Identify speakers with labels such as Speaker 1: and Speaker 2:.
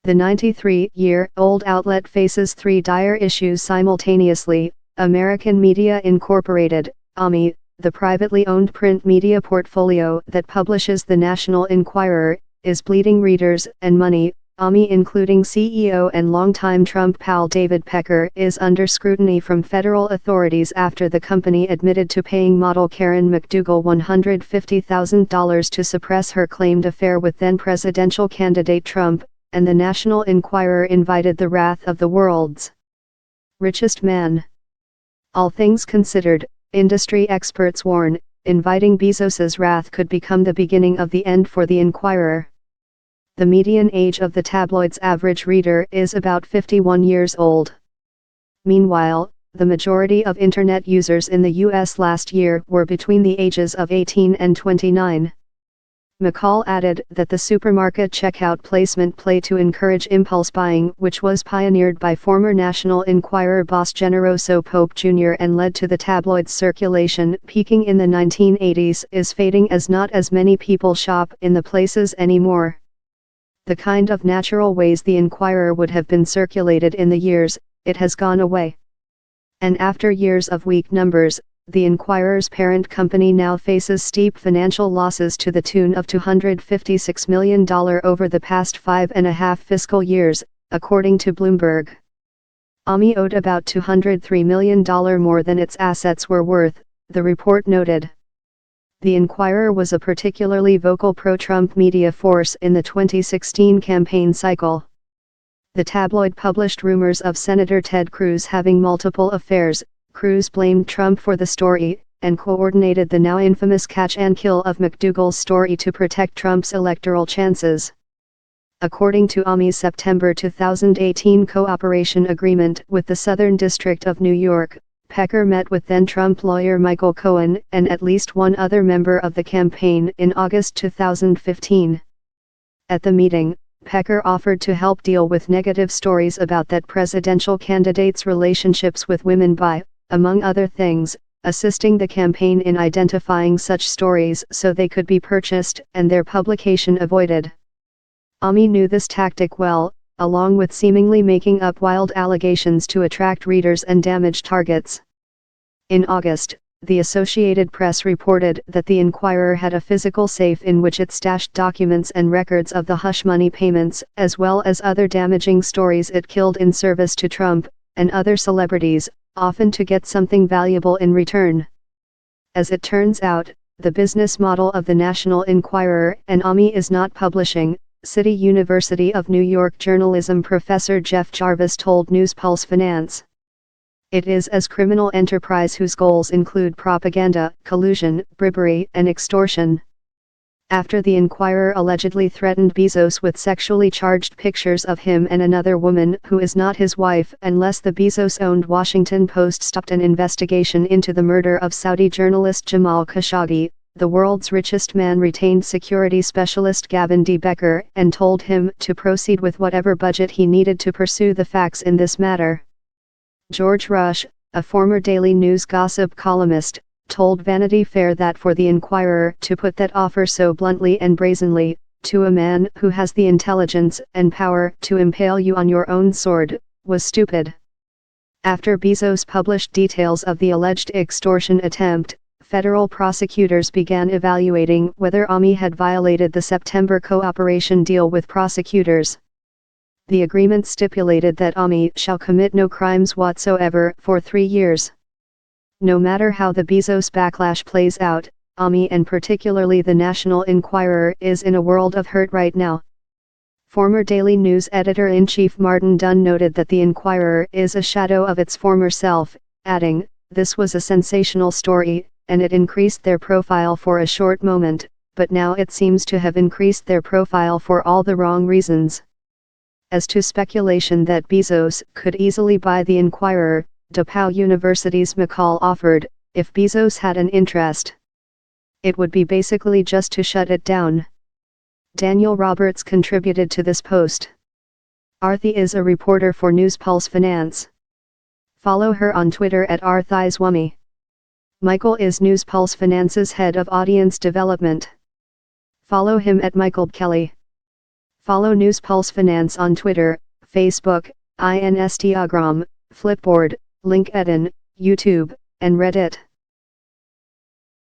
Speaker 1: The 93-year-old outlet faces three dire issues simultaneously. American Media Incorporated, AMI, the privately owned print media portfolio that publishes the National Enquirer, is bleeding readers and money. AMI, including CEO and longtime Trump pal David Pecker, is under scrutiny from federal authorities after the company admitted to paying model Karen McDougal $150,000 to suppress her claimed affair with then-presidential candidate Trump, and the National Enquirer invited the wrath of the world's richest man. All things considered, industry experts warn, inviting Bezos's wrath could become the beginning of the end for the Enquirer. The median age of the tabloid's average reader is about 51 years old. Meanwhile, the majority of Internet users in the U.S. last year were between the ages of 18 and 29. McCall added that the supermarket checkout placement play to encourage impulse buying, which was pioneered by former National Enquirer boss Generoso Pope Jr. and led to the tabloid's circulation peaking in the 1980s, is fading as not as many people shop in the places anymore. The kind of natural ways the Enquirer would have been circulated in the years it has gone away. And after years of weak numbers, the Enquirer's parent company now faces steep financial losses to the tune of $256 million over the past 5.5 fiscal years, according to Bloomberg. AMI owed about $203 million more than its assets were worth, the report noted. The Enquirer was a particularly vocal pro-Trump media force in the 2016 campaign cycle. The tabloid published rumors of Senator Ted Cruz having multiple affairs. Cruz blamed Trump for the story, and coordinated the now infamous catch and kill of McDougal's story to protect Trump's electoral chances. According to AMI's September 2018 cooperation agreement with the Southern District of New York, Pecker met with then-Trump lawyer Michael Cohen and at least one other member of the campaign in August 2015. At the meeting, Pecker offered to help deal with negative stories about that presidential candidate's relationships with women by, among other things, assisting the campaign in identifying such stories so they could be purchased and their publication avoided. AMI knew this tactic well, along with seemingly making up wild allegations to attract readers and damage targets. In August, the Associated Press reported that the Enquirer had a physical safe in which it stashed documents and records of the hush money payments, as well as other damaging stories it killed in service to Trump and other celebrities, often to get something valuable in return. As it turns out, the business model of the National Enquirer and AMI is not publishing, City University of New York journalism professor Jeff Jarvis told News Pulse Finance. It is a criminal enterprise whose goals include propaganda, collusion, bribery, and extortion. After the Enquirer allegedly threatened Bezos with sexually charged pictures of him and another woman who is not his wife unless the Bezos-owned Washington Post stopped an investigation into the murder of Saudi journalist Jamal Khashoggi, the world's richest man retained security specialist David Pecker and told him to proceed with whatever budget he needed to pursue the facts in this matter. George Rush, a former Daily News gossip columnist, told Vanity Fair that for the Enquirer to put that offer so bluntly and brazenly, to a man who has the intelligence and power to impale you on your own sword, was stupid. After Bezos published details of the alleged extortion attempt, federal prosecutors began evaluating whether AMI had violated the September cooperation deal with prosecutors. The agreement stipulated that AMI shall commit no crimes whatsoever for 3 years. No matter how the Bezos backlash plays out, AMI and particularly the National Enquirer is in a world of hurt right now. Former Daily News editor-in-chief Martin Dunn noted that the Enquirer is a shadow of its former self, adding, "This was a sensational story, and it increased their profile for a short moment, but now it seems to have increased their profile for all the wrong reasons." As to speculation that Bezos could easily buy the Enquirer, DePauw University's McCall offered, if Bezos had an interest, it would be basically just to shut it down. Daniel Roberts contributed to this post. Arthi is a reporter for News Pulse Finance. Follow her on Twitter at @arthiswami. Michael is News Pulse Finance's head of audience development. Follow him at Michael Kelly. Follow News Pulse Finance on Twitter, Facebook, Instagram, Flipboard, LinkedIn, YouTube, and Reddit.